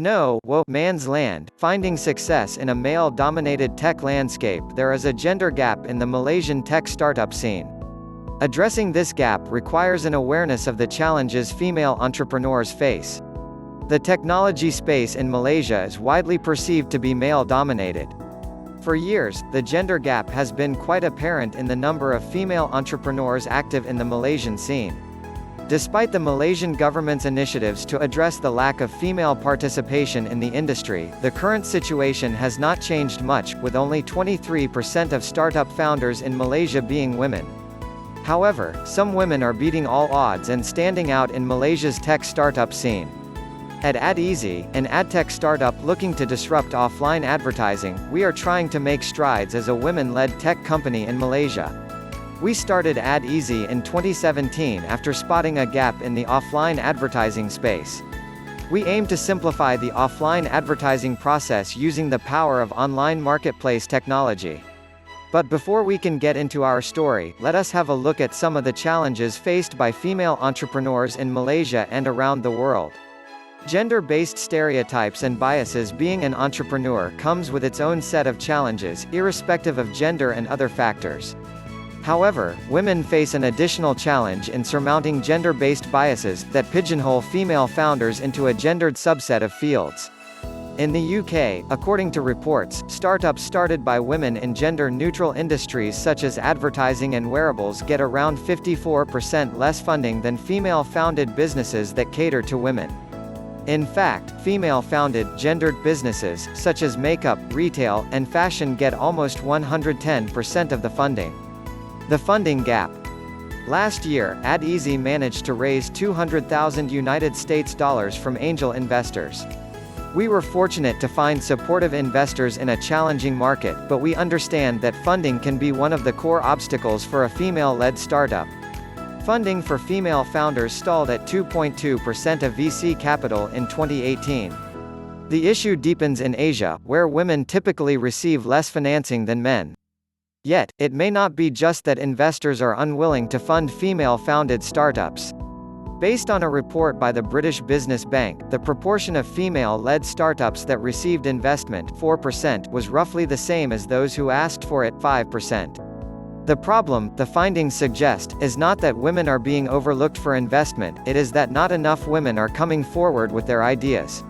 No man's land, finding success in a male-dominated tech landscape. There is a gender gap in the Malaysian tech startup scene. Addressing this gap requires an awareness of the challenges female entrepreneurs face. The technology space in Malaysia is widely perceived to be male-dominated. For years, the gender gap has been quite apparent in the number of female entrepreneurs active in the Malaysian scene. Despite the Malaysian government's initiatives to address the lack of female participation in the industry, the current situation has not changed much, with only 23% of startup founders in Malaysia being women. However, some women are beating all odds and standing out in Malaysia's tech startup scene. At AdEasy, an adtech startup looking to disrupt offline advertising, we are trying to make strides as a women-led tech company in Malaysia. We started AdEasy in 2017 after spotting a gap in the offline advertising space. We aim to simplify the offline advertising process using the power of online marketplace technology. But before we can get into our story, let us have a look at some of the challenges faced by female entrepreneurs in Malaysia and around the world. Gender-based stereotypes and biases. Being an entrepreneur comes with its own set of challenges, irrespective of gender and other factors. However, women face an additional challenge in surmounting gender-based biases that pigeonhole female founders into a gendered subset of fields. In the UK, according to reports, startups started by women in gender-neutral industries such as advertising and wearables get around 54% less funding than female-founded businesses that cater to women. In fact, female-founded, gendered businesses, such as makeup, retail, and fashion get almost 110% of the funding. The funding gap. Last year, AdEasy managed to raise $200,000 from angel investors. We were fortunate to find supportive investors in a challenging market, but we understand that funding can be one of the core obstacles for a female-led startup. Funding for female founders stalled at 2.2% of VC capital in 2018. The issue deepens in Asia, where women typically receive less financing than men. Yet, it may not be just that investors are unwilling to fund female-founded startups. Based on a report by the British Business Bank, the proportion of female-led startups that received investment, 4%, was roughly the same as those who asked for it, 5%. The problem, the findings suggest, is not that women are being overlooked for investment, it is that not enough women are coming forward with their ideas.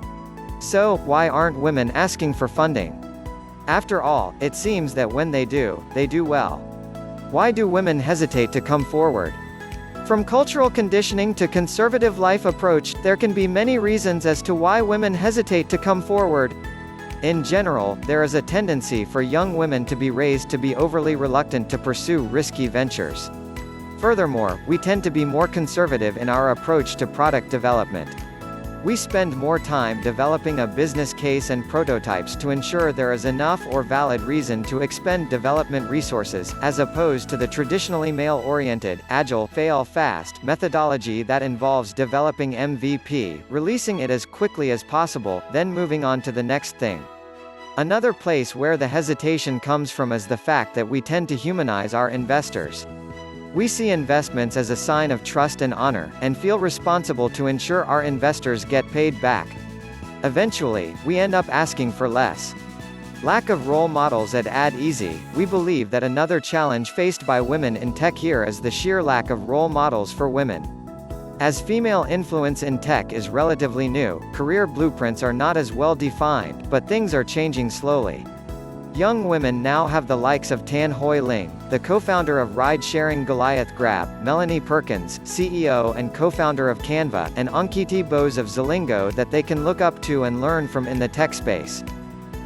So, why aren't women asking for funding? After all, it seems that when they do well. Why do women hesitate to come forward? From cultural conditioning to conservative life approach, there can be many reasons as to why women hesitate to come forward. In general, there is a tendency for young women to be raised to be overly reluctant to pursue risky ventures. Furthermore, we tend to be more conservative in our approach to product development. We spend more time developing a business case and prototypes to ensure there is enough or valid reason to expend development resources, as opposed to the traditionally male-oriented, agile, fail-fast methodology that involves developing MVP, releasing it as quickly as possible, then moving on to the next thing. Another place where the hesitation comes from is the fact that we tend to humanize our investors. We see investments as a sign of trust and honor, and feel responsible to ensure our investors get paid back. Eventually, we end up asking for less. Lack of role models at AdEasy. We believe that another challenge faced by women in tech here is the sheer lack of role models for women. As female influence in tech is relatively new, career blueprints are not as well defined, but things are changing slowly. Young women now have the likes of Tan Hoi Ling, the co-founder of ride-sharing Goliath Grab, Melanie Perkins, CEO and co-founder of Canva, and Ankiti Bose of Zalingo that they can look up to and learn from in the tech space.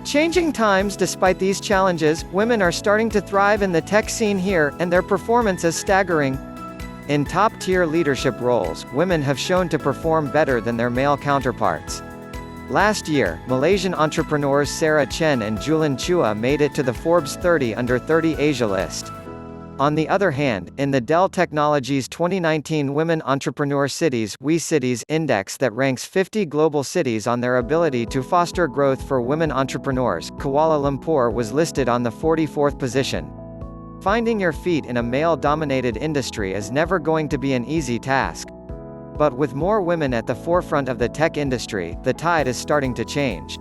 Changing times. Despite these challenges, women are starting to thrive in the tech scene here, and their performance is staggering. In top-tier leadership roles, women have shown to perform better than their male counterparts. Last year, Malaysian entrepreneurs Sarah Chen and Julian Chua made it to the Forbes 30 Under 30 Asia list. On the other hand, in the Dell Technologies 2019 Women Entrepreneur Cities (WE Cities) Index that ranks 50 global cities on their ability to foster growth for women entrepreneurs, Kuala Lumpur was listed on the 44th position. Finding your feet in a male-dominated industry is never going to be an easy task. But with more women at the forefront of the tech industry, the tide is starting to change.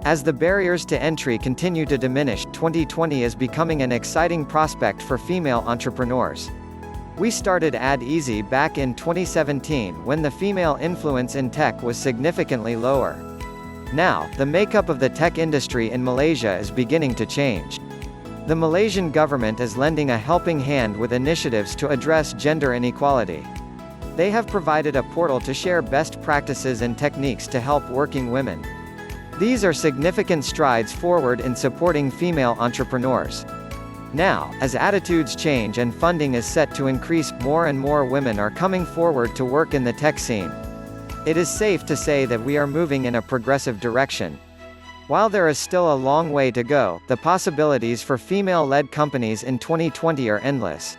As the barriers to entry continue to diminish, 2020 is becoming an exciting prospect for female entrepreneurs. We started Ad Easy back in 2017 when the female influence in tech was significantly lower. Now, the makeup of the tech industry in Malaysia is beginning to change. The Malaysian government is lending a helping hand with initiatives to address gender inequality. They have provided a portal to share best practices and techniques to help working women. These are significant strides forward in supporting female entrepreneurs. Now, as attitudes change and funding is set to increase, more and more women are coming forward to work in the tech scene. It is safe to say that we are moving in a progressive direction. While there is still a long way to go, the possibilities for female-led companies in 2020 are endless.